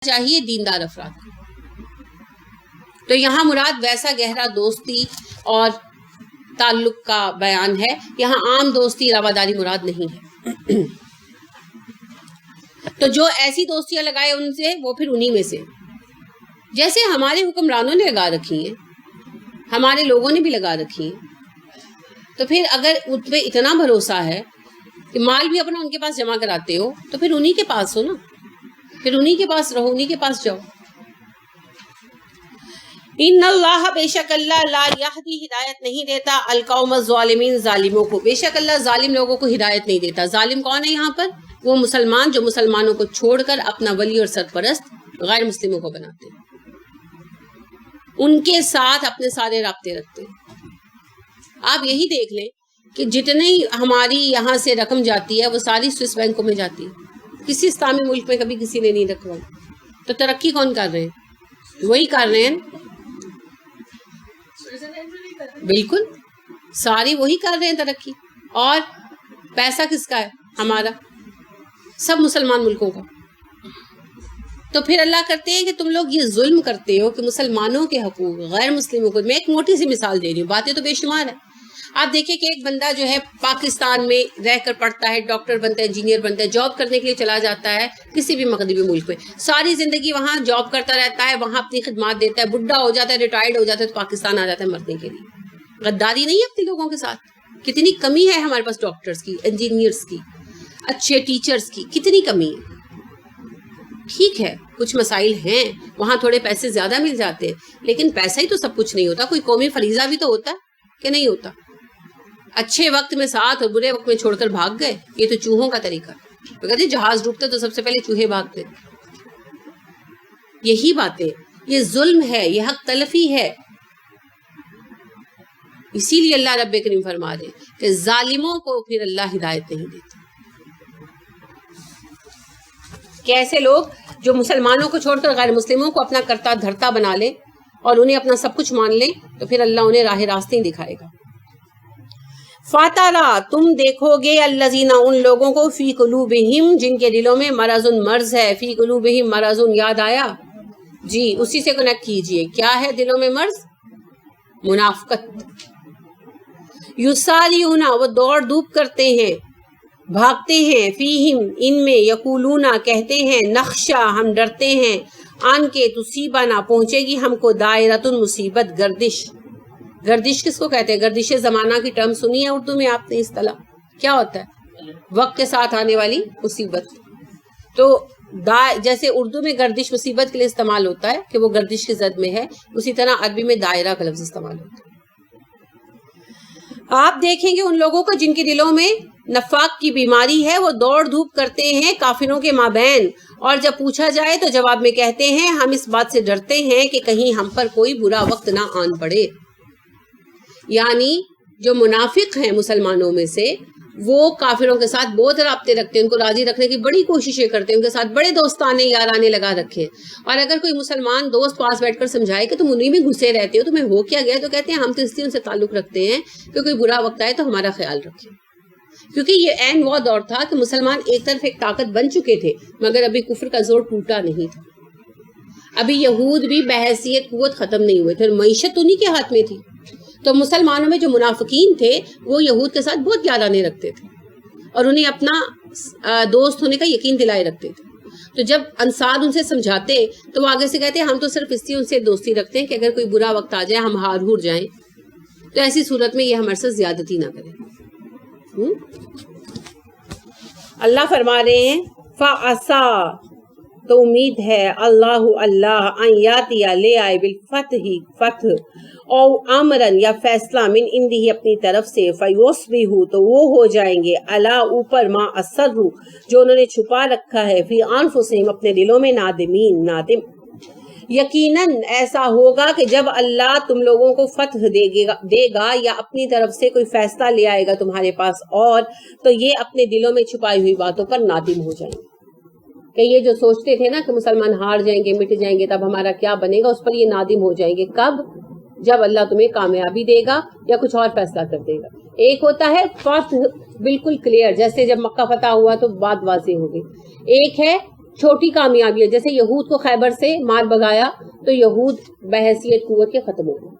چاہیے دیندار افراد کو. تو یہاں مراد ویسا گہرا دوستی اور تعلق کا بیان ہے. یہاں عام دوستی رواداری مراد نہیں ہے. تو جو ایسی دوستیاں لگائے ان سے وہ پھر انہی میں سے جیسے ہمارے حکمرانوں نے لگا رکھی ہیں, ہمارے لوگوں نے بھی لگا رکھی ہیں. تو پھر اگر ان پہ اتنا بھروسہ ہے کہ مال بھی اپنا ان کے پاس جمع کراتے ہو تو پھر انہی کے پاس ہو نا, پھر انہی کے پاس رہو, انہی کے پاس جاؤ. ان اللہ, بے شک اللہ, لا یہدی, ہدایت نہیں دیتا, القوم الظالمین, ظالموں کو. بے شک اللہ ظالم لوگوں کو ہدایت نہیں دیتا. ظالم کون ہے یہاں پر؟ وہ مسلمان جو مسلمانوں کو چھوڑ کر اپنا ولی اور سرپرست غیر مسلموں کو بناتے ہیں, ان کے ساتھ اپنے سارے رابطے رکھتے ہیں. آپ یہی دیکھ لیں کہ جتنی ہماری یہاں سے رقم جاتی ہے وہ ساری سوئس بینکوں میں جاتی ہے. کسی اسلامی ملک میں کبھی کسی نے نہیں رکھوائی. تو ترقی کون کر رہے ہیں؟ وہی کر رہے ہیں. بالکل ساری وہی کر رہے ہیں ترقی. اور پیسہ کس کا ہے؟ ہمارا, سب مسلمان ملکوں کا. تو پھر اللہ کرتے ہیں کہ تم لوگ یہ ظلم کرتے ہو کہ مسلمانوں کے حقوق غیر مسلموں کو. میں ایک موٹی سی مثال دے رہی ہوں, باتیں تو بے شمار ہیں. آپ دیکھیں کہ ایک بندہ جو ہے پاکستان میں رہ کر پڑھتا ہے, ڈاکٹر بنتا ہے, انجینئر بنتا ہے, جاب کرنے کے لیے چلا جاتا ہے کسی بھی مغربی ملک میں, ساری زندگی وہاں جاب کرتا رہتا ہے, وہاں اپنی خدمات دیتا ہے, بڈھا ہو جاتا ہے, ریٹائرڈ ہو جاتا ہے, تو پاکستان آ جاتا ہے مرنے کے لیے. غداری نہیں ہے اپنے لوگوں کے ساتھ؟ کتنی کمی ہے ہمارے پاس ڈاکٹرز کی, انجینئرس کی, اچھے ٹیچرز کی, کتنی کمی ہے. ٹھیک ہے کچھ مسائل ہیں, وہاں تھوڑے پیسے زیادہ مل جاتے ہیں, لیکن پیسہ ہی تو سب کچھ نہیں ہوتا. کوئی قومی فریضہ بھی تو ہوتا ہے کہ نہیں ہوتا. اچھے وقت میں ساتھ اور برے وقت میں چھوڑ کر بھاگ گئے, یہ تو چوہوں کا طریقہ. وہ کہتے ہیں جہاز ڈوبتا تو سب سے پہلے چوہے بھاگتے. یہی باتیں, یہ ظلم ہے, یہ حق تلفی ہے. اسی لیے اللہ رب کریم فرما دے کہ ظالموں کو پھر اللہ ہدایت نہیں دیتا. کہ ایسے لوگ جو مسلمانوں کو چھوڑ کر غیر مسلموں کو اپنا کرتا دھرتا بنا لیں اور انہیں اپنا سب کچھ مان لیں, تو پھر اللہ انہیں راہ راستہ ہی دکھائے گا. فاترا, تم دیکھو گے, الذین, ان لوگوں کو, فی قلوبہم, جن کے دلوں میں مرض, مرض ہے. فی قلوبہم مرض, یاد آیا جی, اسی سے کنیکٹ کیجئے. کیا ہے دلوں میں مرض؟ منافقت. یساریون, وہ دوڑ دھوپ کرتے ہیں, بھاگتے ہیں, فیہم, ان میں, یقولون, کہتے ہیں, نخشا, ہم ڈرتے ہیں, آن کے, تصیبنا, پہنچے گی ہم کو, دائرۃ, مصیبت, گردش. گردش کس کو کہتے ہیں؟ گردش زمانہ کی ٹرم سنی ہے اردو میں آپ نے اصطلاح؟ کیا ہوتا ہے؟ وقت کے ساتھ آنے والی مصیبت. تو جیسے اردو میں گردش مصیبت کے لیے استعمال ہوتا ہے کہ وہ گردش کی زد میں ہے, اسی طرح عربی میں دائرہ کا لفظ استعمال ہوتا ہے. آپ دیکھیں گے ان لوگوں کو جن کے دلوں میں نفاق کی بیماری ہے, وہ دوڑ دھوپ کرتے ہیں کافروں کے مابین, اور جب پوچھا جائے تو جواب میں کہتے ہیں ہم اس بات سے ڈرتے ہیں کہ کہیں ہم پر کوئی برا وقت نہ آن پڑے. یعنی جو منافق ہیں مسلمانوں میں سے, وہ کافروں کے ساتھ بہت رابطے رکھتے ہیں, ان کو راضی رکھنے کی بڑی کوششیں کرتے ہیں, ان کے ساتھ بڑے دوستانے یارانے لگا رکھے. اور اگر کوئی مسلمان دوست پاس بیٹھ کر سمجھائے کہ تم انہیں میں گھسے رہتے ہو, تمہیں ہو کیا گیا, تو کہتے ہیں ہم تو اس لیے ان سے تعلق رکھتے ہیں کہ کوئی برا وقت آئے تو ہمارا خیال رکھے. کیونکہ یہ عین وہ دور تھا کہ مسلمان ایک طرف ایک طاقت بن چکے تھے, مگر ابھی کفر کا زور ٹوٹا نہیں تھا. ابھی یہود بھی بحیثیت قوت ختم نہیں ہوئے تھے, اور معیشت انہی کے ہاتھ میں تھی. تو مسلمانوں میں جو منافقین تھے وہ یہود کے ساتھ بہت یارانے رکھتے تھے, اور انہیں اپنا دوست ہونے کا یقین دلائے رکھتے تھے. تو جب انصار ان سے سمجھاتے تو وہ آگے سے کہتے ہیں ہم تو صرف اس لیے ان سے دوستی رکھتے ہیں کہ اگر کوئی برا وقت آ جائے ہم ہار ہور جائیں, تو ایسی صورت میں یہ ہمارے ساتھ زیادتی نہ کریں. اللہ فرما رہے ہیں فعسا, تو امید ہے, اللہ ان یاتیا, لے آئے, بالفتح, فتح, او امرن, یا فیصلہ, من عنده, اپنی طرف سے, فیصبحوا, تو وہ ہو جائیں گے, الا, اوپر, ما اسروا, جو انہوں نے چھپا رکھا ہے, فی انفسہم, اپنے دلوں میں, نادمین, نادم. یقیناً ایسا ہوگا کہ جب اللہ تم لوگوں کو فتح دے گا یا اپنی طرف سے کوئی فیصلہ لے آئے گا تمہارے پاس, اور تو یہ اپنے دلوں میں چھپائی ہوئی باتوں پر نادم ہو جائیں گے. کہ یہ جو سوچتے تھے نا کہ مسلمان ہار جائیں گے, مٹ جائیں گے, تب ہمارا کیا بنے گا, اس پر یہ نادم ہو جائیں گے. کب؟ جب اللہ تمہیں کامیابی دے گا یا کچھ اور فیصلہ کر دے گا. ایک ہوتا ہے فتح بالکل کلیئر, جیسے جب مکہ فتح ہوا تو بات واضح ہو گئی. ایک ہے چھوٹی کامیابی ہے. جیسے یہود کو خیبر سے مار بگایا تو یہود بحیثیت قوت کے ختم ہو گئے.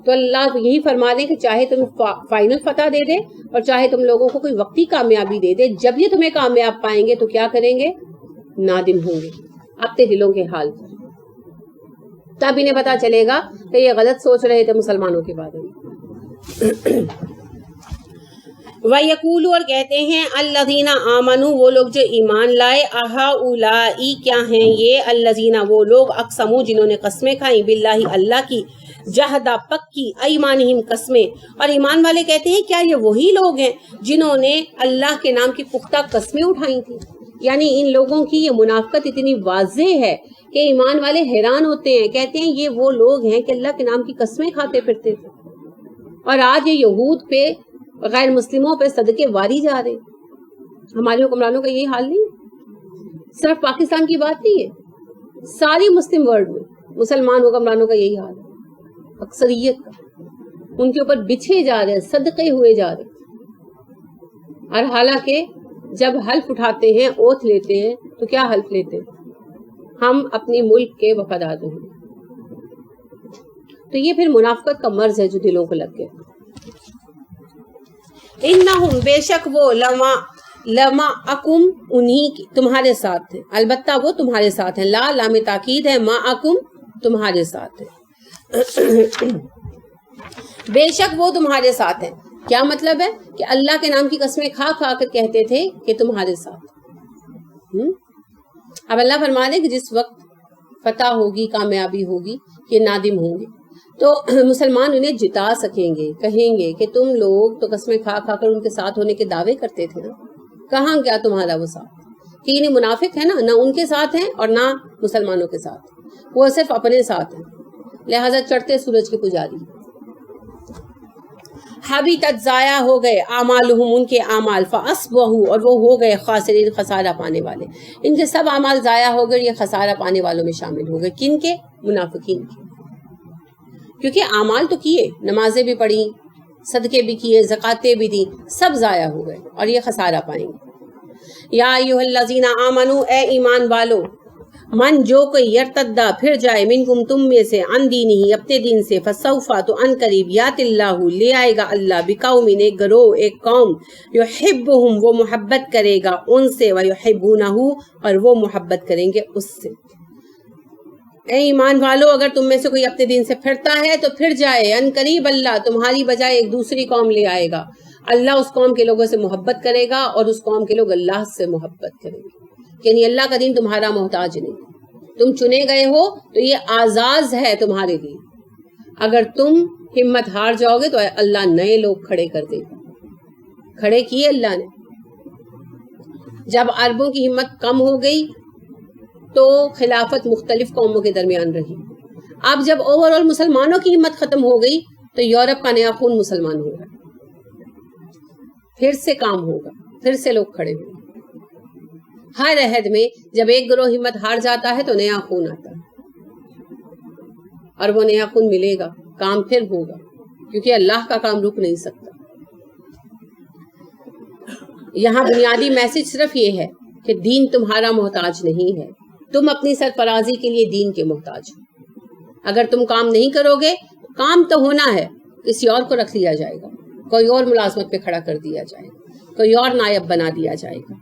تو اللہ یہی فرما دیں کہ چاہے تم فائنل فتح دے دے اور چاہے تم لوگوں کو کوئی وقتی کامیابی دے دے, جب یہ تمہیں کامیاب پائیں گے تو کیا کریں گے؟ نادم ہوں گے اپنے دلوں کے حال پر. تب انہیں پتا چلے گا کہ یہ غلط سوچ رہے تھے مسلمانوں کے بارے میں. وَيَقُولُ اور کہتے ہیں الَّذِينَ آمَنُوا وہ لوگ جو ایمان لائے, أَهَؤُلَاءِ کیا ہیں یہ, الَّذِينَ وہ لوگ, اقسموا جنہوں نے قسمیں کھائیں, باللہ اللہ کی, جہدہ پکی, ایمانہم قسمیں, اور ایمان والے کہتے ہیں کیا یہ وہی لوگ ہیں جنہوں نے اللہ کے نام کی پختہ قسمیں اٹھائی تھیں. یعنی ان لوگوں کی یہ منافقت اتنی واضح ہے کہ ایمان والے حیران ہوتے ہیں, کہتے ہیں یہ وہ لوگ ہیں کہ اللہ کے نام کی قسمیں کھاتے پھرتے تھے اور آج یہ یہود پہ غیر مسلموں پہ صدقے واری جا رہے. ہمارے حکمرانوں کا یہی حال نہیں, صرف پاکستان کی بات نہیں ہے, ساری مسلم ورلڈ میں مسلمان حکمرانوں کا یہی حال ہے, اکثریت کا. ان کے اوپر بچھے جا رہے, صدقے ہوئے جا رہے. اور حالانکہ جب حلف اٹھاتے ہیں, اوتھ لیتے ہیں, تو کیا حلف لیتے ہیں؟ ہم اپنی ملک کے وفادار رہیں. تو یہ پھر منافقت کا مرض ہے جو دلوں کو لگ گیا. انہم بے شک وہ لمعکم انہی تمہارے ساتھ ہیں, البتہ وہ تمہارے ساتھ ہیں. لا لام تاکید ہے, معکم تمہارے ساتھ ہے. بے شک وہ تمہارے ساتھ ہیں. کیا مطلب ہے؟ کہ اللہ کے نام کی قسمیں کھا کھا کر کہتے تھے کہ تمہارے ساتھ. اب اللہ فرما دے کہ جس وقت فتح ہوگی, کامیابی ہوگی, یہ نادم ہوں گے تو مسلمان انہیں جتا سکیں گے, کہیں گے کہ تم لوگ تو قسمیں کھا کھا کر ان کے ساتھ ہونے کے دعوے کرتے تھے نا, کہاں کیا تمہارا وہ ساتھ؟ کہ انہیں منافق ہے نا, نہ ان کے ساتھ ہیں اور نہ مسلمانوں کے ساتھ, وہ صرف اپنے ساتھ ہیں, لہٰذا چڑھتے سورج کے پجاری. حبیطت ضائع ہو گئے, اعمالہم ان کے اعمال, فاصبحوا اور وہ ہو گئے, خاسرین خسارہ پانے والے. ان کے سب اعمال ضائع ہو گئے, یہ خسارہ پانے والوں میں شامل ہو گئے. کن کے؟ منافقین کے. کیونکہ اعمال تو کیے, نمازیں بھی پڑھی, صدقے بھی کیے, زکاتیں بھی دیں, سب ضائع ہو گئے اور یہ خسارہ پائیں گے. یا ایھا الذین آمنوا اے ایمان والو, من جو کوئی یرتدا پھر جائے, منکم تم میں سے, عن دینہ اپنے دین سے, فسوف تو ان قریب, یات اللہ لے آئے گا اللہ, بقوم ایک گروہ, ایک قوم, یحبہم وہ محبت کرے گا ان سے, ویحبونہ اور وہ محبت کریں گے اس سے. اے ایمان والو اگر تم میں سے کوئی اپنے دین سے پھرتا ہے تو پھر جائے, ان قریب اللہ تمہاری بجائے ایک دوسری قوم لے آئے گا. اللہ اس قوم کے لوگوں سے محبت کرے گا اور اس قوم کے لوگ اللہ سے محبت کریں گے. یعنی اللہ کا دین تمہارا محتاج نہیں, تم چنے گئے ہو تو یہ اعزاز ہے تمہارے لیے. اگر تم ہمت ہار جاؤ گے تو اللہ نئے لوگ کھڑے کر دے گا. کھڑے کیے اللہ نے. جب عربوں کی ہمت کم ہو گئی تو خلافت مختلف قوموں کے درمیان رہی. اب جب اوور آل مسلمانوں کی ہمت ختم ہو گئی تو یورپ کا نیا خون مسلمان ہوگا, پھر سے کام ہوگا, پھر سے لوگ کھڑے ہوں گے. ہر عہد میں جب ایک گروہ ہمت ہار جاتا ہے تو نیا خون آتا ہے اور وہ نیا خون ملے گا, کام پھر ہوگا, کیونکہ اللہ کا کام رک نہیں سکتا. یہاں بنیادی میسج صرف یہ ہے کہ دین تمہارا محتاج نہیں ہے, تم اپنی سرفرازی کے لیے دین کے محتاج ہو. اگر تم کام نہیں کرو گے, کام تو ہونا ہے, کسی اور کو رکھ لیا جائے گا, کوئی اور ملازمت پہ کھڑا کر دیا جائے گا, کوئی اور نائب بنا دیا جائے گا.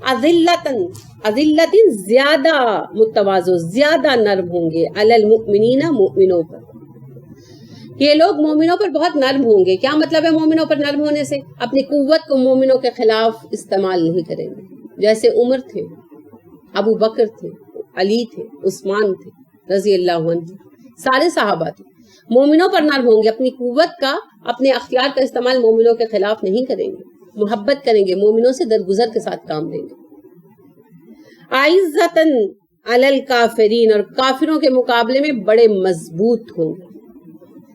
اذلتن زیادہ متواضع, زیادہ نرم ہوں گے, علی المؤمنین مومنوں پر. یہ لوگ مومنوں پر بہت نرم ہوں گے. کیا مطلب ہے مومنوں پر نرم ہونے سے؟ اپنی قوت کو مومنوں کے خلاف استعمال نہیں کریں گے. جیسے عمر تھے, ابو بکر تھے, علی تھے, عثمان تھے رضی اللہ عنہ, سارے صحابہ تھے. مومنوں پر نرم ہوں گے, اپنی قوت کا, اپنے اختیار کا استعمال مومنوں کے خلاف نہیں کریں گے, محبت کریں گے, مومنوں سے درگزر کے ساتھ کام لیں گے. عزتاً علی الکافرین اور کافروں کے مقابلے میں بڑے مضبوط ہوں گے.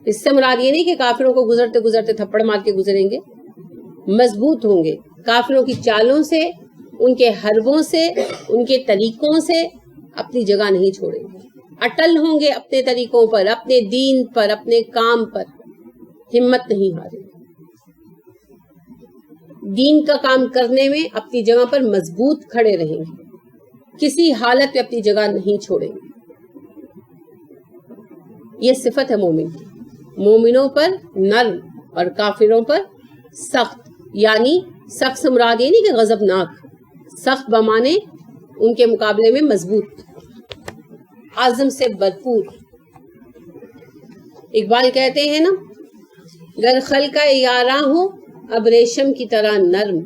اس سے مراد یہ نہیں کہ کافروں کو گزرتے گزرتے تھپڑ مار کے گزریں گے, مضبوط ہوں گے. کافروں کی چالوں سے, ان کے حربوں سے, ان کے طریقوں سے اپنی جگہ نہیں چھوڑیں گے. اٹل ہوں گے اپنے طریقوں پر, اپنے دین پر, اپنے کام پر, ہمت نہیں ہاریں گے. دین کا کام کرنے میں اپنی جگہ پر مضبوط کھڑے رہیں گے. کسی حالت میں اپنی جگہ نہیں چھوڑیں گے. یہ صفت ہے مومن کی. مومنوں پر نرم اور کافروں پر سخت. یعنی سخت سے مراد یہ نہیں کہ غضبناک، سخت بمانے ان کے مقابلے میں مضبوط، عزم سے بھرپور. اقبال کہتے ہیں نا، گر خلقہ یاراں ہو اب ریشم کی طرح نرم،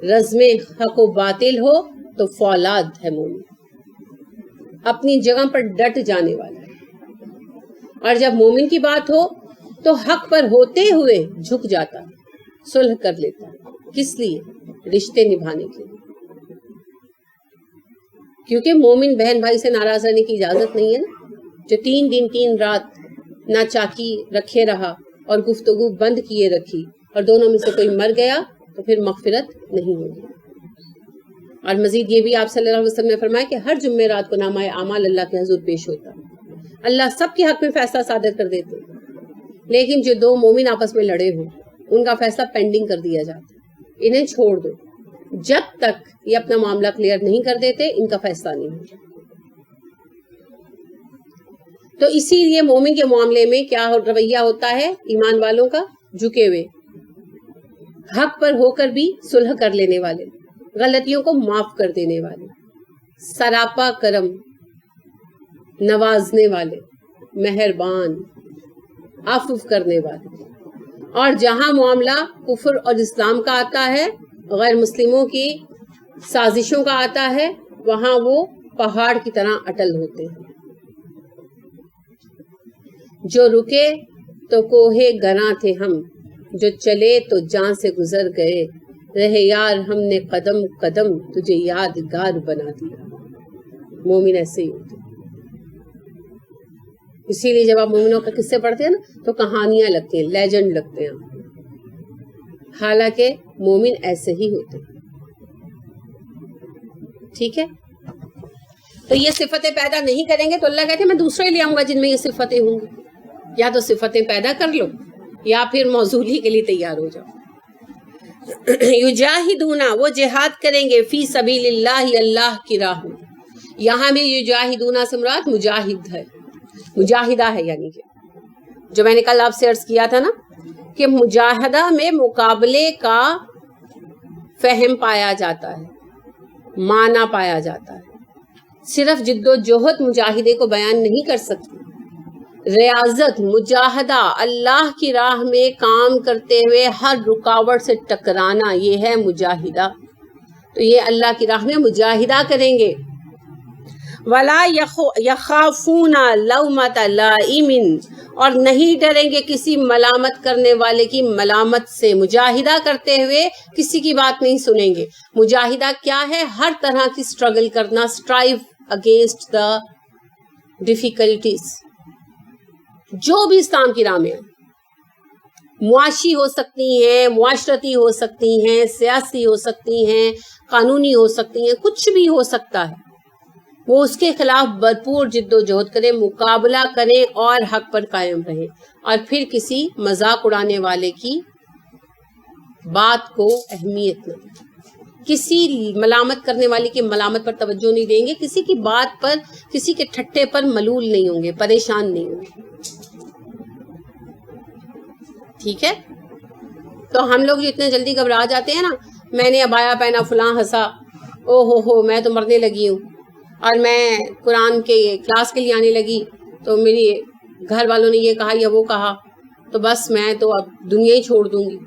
رزم حق و باطل ہو تو فولاد ہے مومن. اپنی جگہ پر ڈٹ جانے والا ہے. اور جب مومن کی بات ہو تو حق پر ہوتے ہوئے جھک جاتا، صلح کر لیتا. کس لیے؟ رشتے نبھانے کے لیے. کیونکہ مومن بہن بھائی سے ناراض رہنے کی اجازت نہیں ہے نا. جو 3 دن 3 رات نہ چاکی رکھے رہا اور گفتگو بند کیے رکھی اور دونوں میں سے کوئی مر گیا تو پھر مغفرت نہیں ہوگی. اور مزید یہ بھی آپ صلی اللہ علیہ وسلم نے فرمایا کہ ہر جمعہ رات کو نامہ اعمال اللہ کے حضور پیش ہوتا ہے. اللہ سب کے حق میں فیصلہ صادر کر دیتے ہیں، لیکن جو 2 مومن آپس میں لڑے ہوں ان کا فیصلہ پینڈنگ کر دیا جاتا ہے. انہیں چھوڑ دو، جب تک یہ اپنا معاملہ کلیئر نہیں کر دیتے ان کا فیصلہ نہیں ہوتا. تو اسی لیے مومن کے معاملے میں کیا رویہ ہوتا ہے ایمان والوں کا؟ جھکے ہوئے، حق پر ہو کر بھی صلح کر لینے والے، غلطیوں کو معاف کر دینے والے، سراپا کرم، نوازنے والے، مہربان، عفو کرنے والے. اور جہاں معاملہ کفر اور اسلام کا آتا ہے، غیر مسلموں کی سازشوں کا آتا ہے، وہاں وہ پہاڑ کی طرح اٹل ہوتے ہیں. جو رکے تو کوہ گراں تھے ہم، جو چلے تو جان سے گزر گئے، رہے یار ہم نے قدم قدم تجھے یادگار بنا دیا. مومن ایسے ہی ہوتے. اسی لیے جب آپ مومنوں کے قصے پڑھتے ہیں نا تو کہانیاں لگتی ہیں، لیجنڈ لگتے ہیں. حالانکہ مومن ایسے ہی ہوتے ہیں. ٹھیک ہے، تو یہ صفتیں پیدا نہیں کریں گے تو اللہ کہتے ہیں میں دوسرے لے آؤں گا جن میں یہ صفتیں ہوں گی. یا تو صفتیں پیدا کر لو یا پھر موصولی کے لیے تیار ہو جاؤ. یجاہدون، وہ جہاد کریں گے، فی سبیل اللہ، اللہ کی راہ میں. یہاں بھی یجاہدون سے مراد مجاہد ہے، مجاہدہ ہے. یعنی کہ جو میں نے کل آپ سے عرض کیا تھا نا کہ مجاہدہ میں مقابلے کا فہم پایا جاتا ہے، معنی پایا جاتا ہے. صرف جد و جہد مجاہدے کو بیان نہیں کر سکتی. ریاضت، مجاہدہ، اللہ کی راہ میں کام کرتے ہوئے ہر رکاوٹ سے ٹکرانا، یہ ہے مجاہدہ. تو یہ اللہ کی راہ میں مجاہدہ کریں گے. وَلَا يَخَافُونَ لَوْمَةَ لَائِمٍ، اور نہیں ڈریں گے کسی ملامت کرنے والے کی ملامت سے. مجاہدہ کرتے ہوئے کسی کی بات نہیں سنیں گے. مجاہدہ کیا ہے؟ ہر طرح کی سٹرگل کرنا، اسٹرائیو اگینسٹ دا ڈیفیکلٹیز جو بھی اسلام کی راہ میں ہیں. معاشی ہو سکتی ہیں، معاشرتی ہو سکتی ہیں، سیاسی ہو سکتی ہیں، قانونی ہو سکتی ہیں، کچھ بھی ہو سکتا ہے. وہ اس کے خلاف بھرپور جد و جہد کریں، مقابلہ کریں اور حق پر قائم رہیں. اور پھر کسی مذاق اڑانے والے کی بات کو اہمیت نہ دیں، کسی ملامت کرنے والے کی ملامت پر توجہ نہیں دیں گے، کسی کی بات پر، کسی کے ٹھٹے پر ملول نہیں ہوں گے، پریشان نہیں ہوں گے. ٹھیک ہے، تو ہم لوگ جو اتنے جلدی گھبرا جاتے ہیں نا، میں نے ابایا پہنا، فلاں ہنسا، او ہو میں تو مرنے لگی ہوں، اور میں قرآن کے کلاس کے لیے آنے لگی تو میری گھر والوں نے یہ کہا یا وہ کہا تو بس میں تو اب دنیا ہی چھوڑ دوں گی.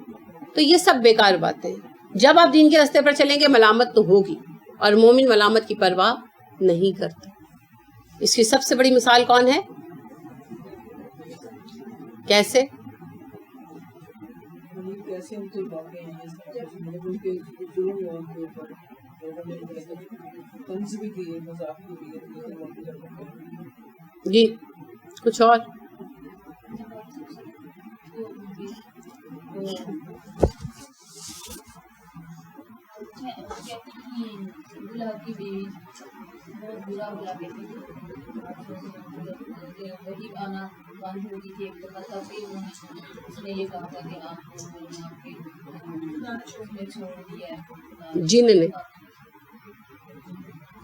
تو یہ سب بیکار باتیں ہیں. جب آپ دین کے راستے پر چلیں گے ملامت تو ہوگی، اور مومن ملامت کی پرواہ نہیں کرتا. اس کی سب سے بڑی مثال کون ہے؟ کیسے؟ جی کچھ اور؟ جن نے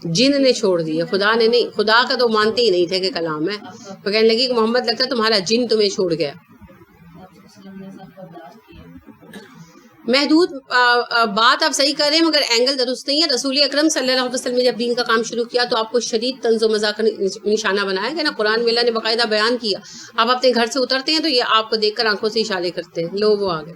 جن نے چھوڑ دی ہے، خدا نے نہیں. خدا کا تو مانتے ہی نہیں تھے کہ کلام ہے. وہ کہنے لگی کہ محمد لگتا ہے تمہارا جن تمہیں چھوڑ گیا. محدود بات آپ صحیح کر رہے ہیں مگر اینگل درست نہیں ہے. رسول اکرم صلی اللہ علیہ وسلم نے جب دین کا کام شروع کیا تو آپ کو شدید طنز و مزاح کا نشانہ بنایا گیا نا. قرآن میں اللہ نے باقاعدہ بیان کیا. آپ اپنے گھر سے اترتے ہیں تو یہ آپ کو دیکھ کر آنکھوں سے اشارے کرتے ہیں، لوگ وہ آ گئے،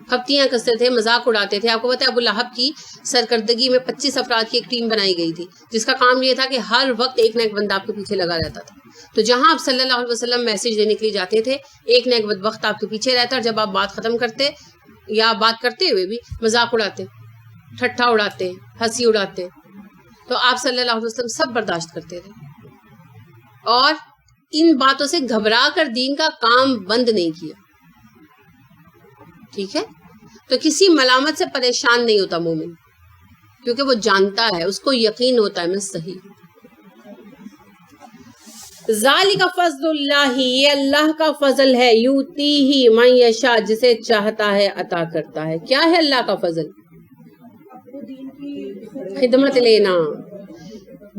کھپتیاں کستے تھے، مذاق اڑاتے تھے. آپ کو پتہ ہے ابو لہب کی سرکردگی میں 25 افراد کی ایک ٹیم بنائی گئی تھی جس کا کام یہ تھا کہ ہر وقت ایک نہ ایک بندہ آپ کے پیچھے لگا رہتا تھا. تو جہاں آپ صلی اللہ علیہ وسلم میسج دینے کے لیے جاتے تھے ایک نہ ایک وقت آپ کے پیچھے رہتا، اور جب آپ بات ختم کرتے یا بات کرتے ہوئے بھی مذاق اڑاتے، ٹھٹھا اڑاتے، ہنسی اڑاتے، تو آپ صلی اللہ علیہ وسلم سب برداشت کرتے تھے اور ان باتوں سے گھبرا کر دین کا کام بند نہیں کیا. ٹھیک ہے، تو کسی ملامت سے پریشان نہیں ہوتا مومن، کیونکہ وہ جانتا ہے، اس کو یقین ہوتا ہے میں صحیح. ذالک فضل اللہ، یہ اللہ کا فضل ہے، یؤتیہ من یشاء، جسے چاہتا ہے عطا کرتا ہے. کیا ہے اللہ کا فضل؟ خدمت لینا.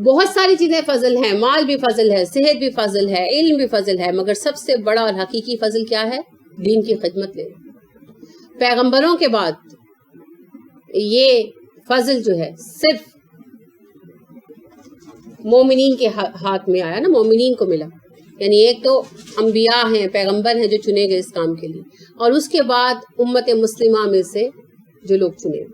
بہت ساری چیزیں فضل ہیں، مال بھی فضل ہے، صحت بھی فضل ہے، علم بھی فضل ہے، مگر سب سے بڑا اور حقیقی فضل کیا ہے؟ دین کی خدمت لینا. پیغمبروں کے بعد یہ فضل جو ہے صرف مومنین کے ہاتھ میں آیا نا، مومنین کو ملا. یعنی ایک تو انبیاء ہیں، پیغمبر ہیں جو چنے گئے اس کام کے لیے، اور اس کے بعد امت مسلمہ میں سے جو لوگ چنے گئے،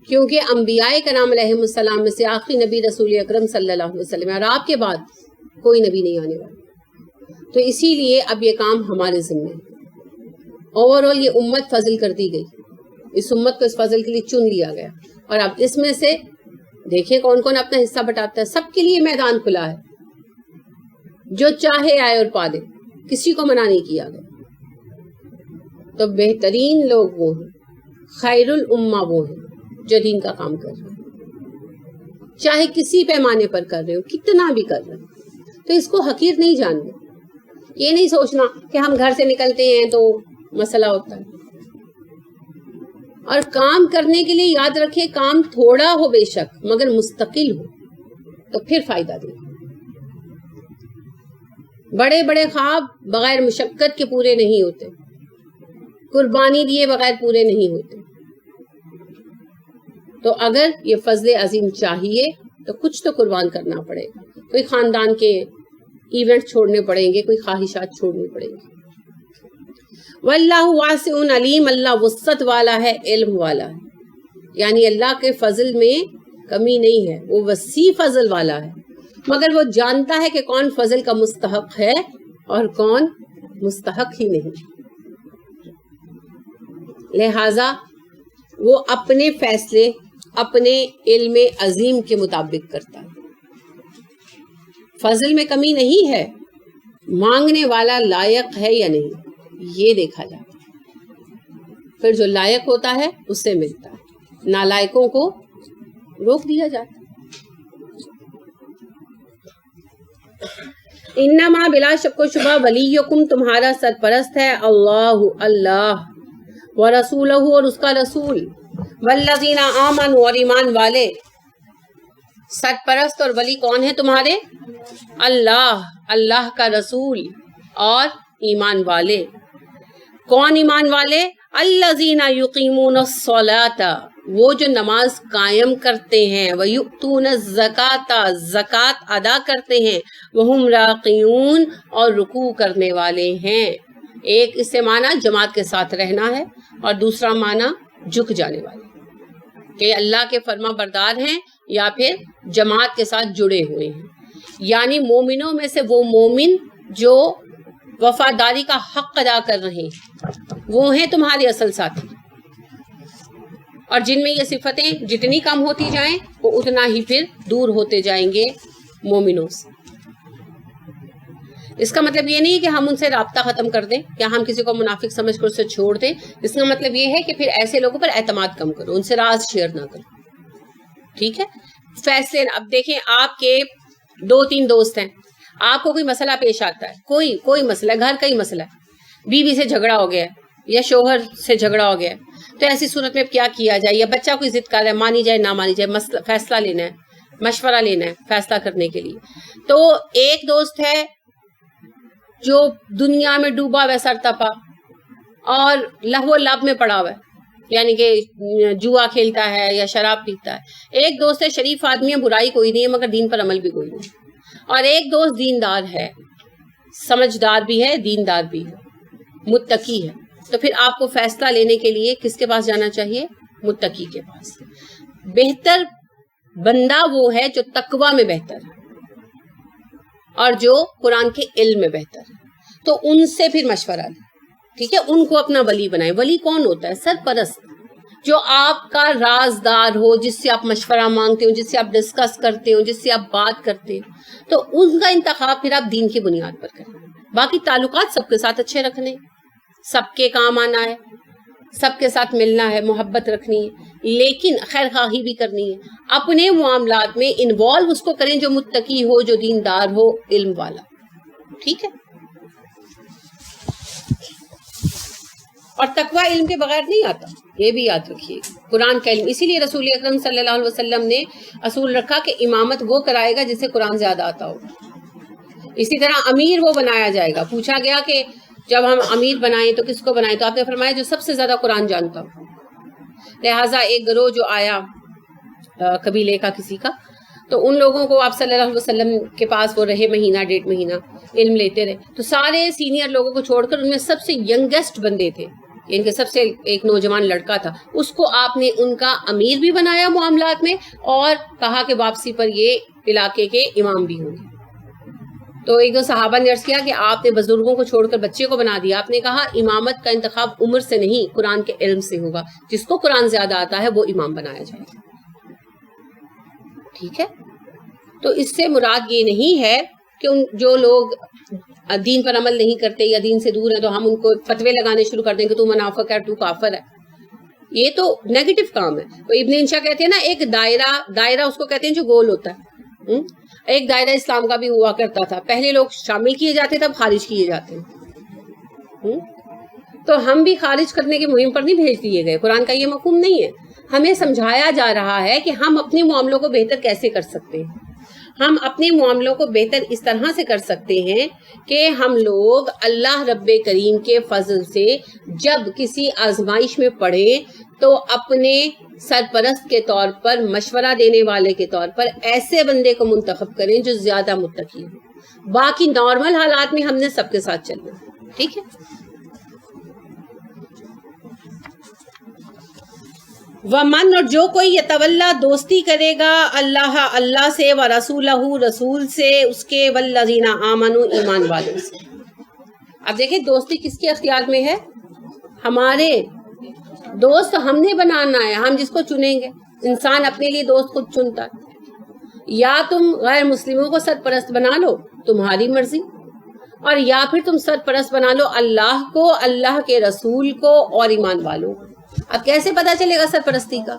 کیونکہ انبیاء کرام علیہ السلام میں سے آخری نبی رسول اکرم صلی اللہ علیہ وسلم، اور آپ کے بعد کوئی نبی نہیں آنے والا. تو اسی لیے اب یہ کام ہمارے ذمہ ہے. اوورآل یہ امت فضل کر دی گئی، اس امت کو اس فضل کے لیے چن لیا گیا، اور اب اس میں سے دیکھیں کون کون اپنا حصہ بٹاتا ہے. سب کے لیے میدان کھلا ہے، جو چاہے آئے اور پا لے، کسی کو منع نہیں کیا گیا. تو بہترین لوگ وہ ہیں، خیر الامہ وہ ہیں جو دین کا کام کر رہے ہیں، چاہے کسی پیمانے پر کر رہے ہو، کتنا بھی کر رہے ہو. تو اس کو حقیر نہیں جاننا، یہ نہیں سوچنا کہ ہم گھر سے نکلتے ہیں تو مسئلہ ہوتا ہے. اور کام کرنے کے لیے یاد رکھے، کام تھوڑا ہو بے شک مگر مستقل ہو تو پھر فائدہ دے. بڑے بڑے خواب بغیر مشقت کے پورے نہیں ہوتے، قربانی دیے بغیر پورے نہیں ہوتے. تو اگر یہ فضل عظیم چاہیے تو کچھ تو قربان کرنا پڑے گا. کوئی خاندان کے ایونٹ چھوڑنے پڑیں گے، کوئی خواہشات چھوڑنی پڑیں گی. واللہ واسع علیم، اللہ وسعت والا ہے، علم والا ہے. یعنی اللہ کے فضل میں کمی نہیں ہے، وہ وسیع فضل والا ہے، مگر وہ جانتا ہے کہ کون فضل کا مستحق ہے اور کون مستحق ہی نہیں. لہذا وہ اپنے فیصلے اپنے علم عظیم کے مطابق کرتا ہے. فضل میں کمی نہیں ہے، مانگنے والا لائق ہے یا نہیں یہ دیکھا جاتا ہے. پھر جو لائق ہوتا ہے اس سے ملتا ہے، نالائقوں کو روک دیا جاتا ہے. انما بلا شک و شبہ ولیکم تمہارا سرپرست ہے اللہ، اللہ ورسولہ اور اس کا رسول، والذین آمنوا اور ایمان والے. سرپرست اور ولی کون ہے تمہارے؟ اللہ، اللہ کا رسول اور ایمان والے. کون ایمان والے؟ الذین یقیمون الصلاۃ، وہ جو نماز قائم کرتے ہیں، ویؤتون الزکاۃ، زکوٰۃ ادا کرتے ہیں، وہم راکعون اور رکوع کرنے والے ہیں. ایک اس سے معنی جماعت کے ساتھ رہنا ہے، اور دوسرا معنی جھک جانے والے، کہ اللہ کے فرما بردار ہیں یا پھر جماعت کے ساتھ جڑے ہوئے ہیں. یعنی مومنوں میں سے وہ مومن جو وفاداری کا حق ادا کر رہے ہیں وہ ہیں تمہارے اصل ساتھی، اور جن میں یہ صفتیں جتنی کم ہوتی جائیں وہ اتنا ہی پھر دور ہوتے جائیں گے مومنوں سے. اس کا مطلب یہ نہیں کہ ہم ان سے رابطہ ختم کر دیں یا ہم کسی کو منافق سمجھ کر اسے چھوڑ دیں. اس کا مطلب یہ ہے کہ پھر ایسے لوگوں پر اعتماد کم کرو، ان سے راز شیئر نہ کرو. ٹھیک ہے، فیصلے. اب دیکھیں آپ کے 2-3 دوست ہیں، آپ کو کوئی مسئلہ پیش آتا ہے، کوئی مسئلہ، گھر کا ہی مسئلہ ہے، بیوی سے جھگڑا ہو گیا یا شوہر سے جھگڑا ہو گیا، تو ایسی صورت میں کیا کیا جائے، یا بچہ کوئی ضد کر رہا ہے، مانی جائے نہ مانی جائے، فیصلہ لینا ہے. مشورہ لینا ہے فیصلہ کرنے کے لیے. تو ایک دوست ہے جو دنیا میں ڈوبا ہوا سر تپا اور لہو لعب میں پڑا ہوا ہے, یعنی کہ جوا کھیلتا ہے یا شراب پیتا ہے. ایک دوست ہے شریف آدمی ہے, برائی کوئی نہیں ہے مگر دین پر عمل بھی کوئی نہیں. اور ایک دوست دیندار ہے, سمجھدار بھی ہے, دیندار بھی ہے, متقی ہے. تو پھر آپ کو فیصلہ لینے کے لیے کس کے پاس جانا چاہیے؟ متقی کے پاس. بہتر بندہ وہ ہے جو تقوی میں بہتر ہے اور جو قرآن کے علم میں بہتر ہے. تو ان سے پھر مشورہ لیں, ٹھیک ہے, ان کو اپنا ولی بنائیں. ولی کون ہوتا ہے؟ سرپرست, جو آپ کا رازدار ہو, جس سے آپ مشورہ مانگتے ہو, جس سے آپ ڈسکس کرتے ہو, جس سے آپ بات کرتے ہو. تو ان کا انتخاب پھر آپ دین کی بنیاد پر کریں. باقی تعلقات سب کے ساتھ اچھے رکھنے, سب کے کام آنا ہے, سب کے ساتھ ملنا ہے, محبت رکھنی ہے, لیکن خیر خواہی بھی کرنی ہے. اپنے معاملات میں انوالو اس کو کریں جو متقی ہو, جو دیندار ہو, علم والا, ٹھیک ہے. اور تقوی علم کے بغیر نہیں آتا, یہ بھی یاد رکھیے. قرآن کا علم, اسی لیے رسول اکرم صلی اللہ علیہ وسلم نے اصول رکھا کہ امامت وہ کرائے گا جسے قرآن زیادہ آتا ہو. اسی طرح امیر وہ بنایا جائے گا. پوچھا گیا کہ جب ہم امیر بنائیں تو کس کو بنائیں, تو آپ نے فرمایا جو سب سے زیادہ قرآن جانتا ہو. لہٰذا ایک گروہ جو آیا قبیلے کا کسی کا, تو ان لوگوں کو آپ صلی اللہ علیہ وسلم کے پاس وہ رہے مہینہ 1.5 مہینہ, علم لیتے رہے. تو سارے سینئر لوگوں کو چھوڑ کر ان میں سب سے ینگیسٹ بندے تھے, ان کے سب سے ایک نوجوان لڑکا تھا, اس کو آپ نے ان کا امیر بھی بنایا معاملات میں, اور کہا کہ واپسی پر یہ علاقے کے امام بھی ہوں گے. تو ایک دو صحابہ نے عرض کیا کہ آپ نے بزرگوں کو چھوڑ کر بچے کو بنا دیا. آپ نے کہا امامت کا انتخاب عمر سے نہیں, قرآن کے علم سے ہوگا. جس کو قرآن زیادہ آتا ہے وہ امام بنایا جائے گا, ٹھیک ہے. تو اس سے مراد یہ نہیں ہے کہ جو لوگ دین پر عمل نہیں کرتے یا دین سے دور ہیں تو ہم ان کو فتوے لگانے شروع کر دیں کہ تو منافق ہے, تو کافر ہے. یہ تو نیگیٹو کام ہے. تو ابن انشا کہتے ہیں نا, ایک دائرہ اس کو کہتے ہیں جو گول ہوتا ہے. ایک دائرہ اسلام کا بھی ہوا کرتا تھا, پہلے لوگ شامل کیے جاتے تھے, اب خارج کیے جاتے ہیں. تو ہم بھی خارج کرنے کی مہم پر نہیں بھیج دیے گئے. قرآن کا یہ مفہوم نہیں ہے. ہمیں سمجھایا جا رہا ہے کہ ہم اپنے معاملوں کو بہتر کیسے کر سکتے ہیں. ہم اپنے معاملوں کو بہتر اس طرح سے کر سکتے ہیں کہ ہم لوگ اللہ رب کریم کے فضل سے جب کسی آزمائش میں پڑے تو اپنے سرپرست کے طور پر, مشورہ دینے والے کے طور پر ایسے بندے کو منتخب کریں جو زیادہ متقی ہو. باقی نارمل حالات میں ہم نے سب کے ساتھ چلنا, ٹھیک ہے. ومن, اور جو کوئی یتولا دوستی کرے گا اللہ سے, و رسولہ رسول سے, اس کے والذین آمنوا ایمان والوں سے. اب دیکھیں دوستی کس کے اختیار میں ہے؟ ہمارے. دوست ہم نے بنانا ہے, ہم جس کو چنیں گے. انسان اپنے لیے دوست خود چنتا ہے. یا تم غیر مسلموں کو سرپرست بنا لو, تمہاری مرضی, اور یا پھر تم سرپرست بنا لو اللہ کو, اللہ کے رسول کو اور ایمان والوں کو. اب کیسے پتا چلے گا سرپرستی کا؟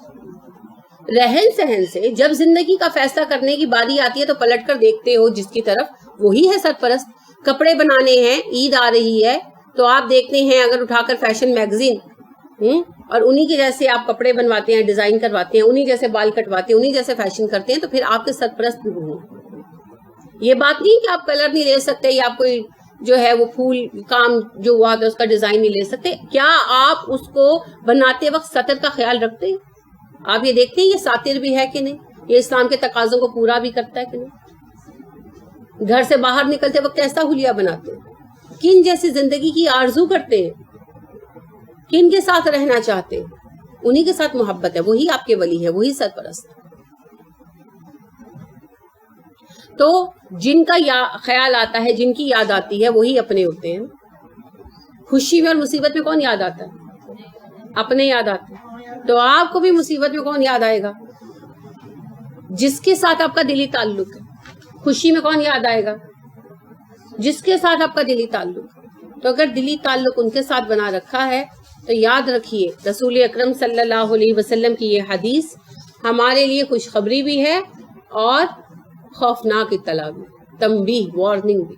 رہن سہن سے. جب زندگی کا فیصلہ کرنے کی باری آتی ہے تو پلٹ کر دیکھتے ہو جس کی طرف, وہی ہے سرپرست. کپڑے بنانے ہیں, عید آ رہی ہے تو آپ دیکھتے ہیں اگر اٹھا کر فیشن میگزین, اور انہی کے جیسے آپ کپڑے بنواتے ہیں, ڈیزائن کرواتے ہیں, انہی جیسے بال کٹواتے ہیں, انہی جیسے فیشن کرتے ہیں, تو پھر آپ کے سرپرست بھی ہوں. یہ بات نہیں کہ آپ کلر نہیں لے سکتے یا آپ کوئی جو ہے وہ پھول کام جو ہوا تھا اس کا ڈیزائن نہیں لے سکتے. کیا آپ اس کو بناتے وقت سطر کا خیال رکھتے ہیں؟ آپ یہ دیکھتے ہیں یہ ساتر بھی ہے کہ نہیں, یہ اسلام کے تقاضوں کو پورا بھی کرتا ہے کہ نہیں. گھر سے باہر نکلتے وقت ایسا حلیہ بناتے ہیں, کن جیسی زندگی کی آرزو کرتے ہیں, کن کے ساتھ رہنا چاہتے ہیں, انہی کے ساتھ محبت ہے, وہی آپ کے ولی ہے, وہی سرپرست. تو جن کا خیال آتا ہے, جن کی یاد آتی ہے, وہی اپنے ہوتے ہیں. خوشی میں اور مصیبت میں کون یاد آتا ہے؟ اپنے یاد آتے ہیں. تو آپ کو بھی مصیبت میں کون یاد آئے گا؟ جس کے ساتھ آپ کا دلی تعلق ہے. خوشی میں کون یاد آئے گا؟ جس کے ساتھ آپ کا دلی تعلق. تو اگر دلی تعلق ان کے ساتھ بنا رکھا ہے تو یاد رکھیے رسول اکرم صلی اللہ علیہ وسلم کی یہ حدیث ہمارے لیے خوشخبری بھی ہے اور خوفناک اطلاع بھی, تنبیہ, وارننگ بھی.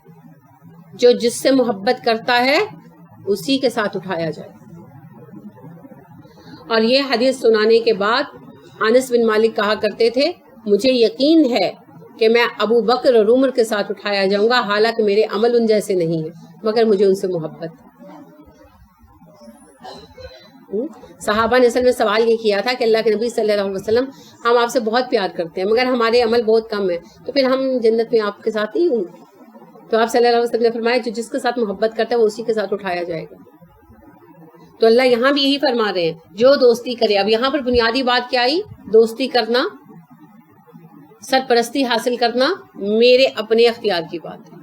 جو جس سے محبت کرتا ہے اسی کے ساتھ اٹھایا جائے. اور یہ حدیث سنانے کے بعد انس بن مالک کہا کرتے تھے مجھے یقین ہے کہ میں ابو بکر اور عمر کے ساتھ اٹھایا جاؤں گا، حالانکہ میرے عمل ان جیسے نہیں ہیں، مگر مجھے ان سے محبت ہے۔ صحابہ نے اصل میں سوال یہ کیا تھا کہ اللہ کے نبی صلی اللہ علیہ وسلم ہم آپ سے بہت پیار کرتے ہیں مگر ہمارے عمل بہت کم ہیں، تو پھر ہم جنت میں آپ کے ساتھ نہیں ہوں گے؟ تو آپ صلی اللہ علیہ وسلم نے فرمایا جو جس کے ساتھ محبت کرتا ہے وہ اسی کے ساتھ اٹھایا جائے گا۔ تو اللہ یہاں بھی یہی فرما رہے ہیں جو دوستی کرے۔ اب یہاں پر بنیادی بات کیا آئی؟ دوستی کرنا، سرپرستی حاصل کرنا میرے اپنے اختیار کی بات ہے۔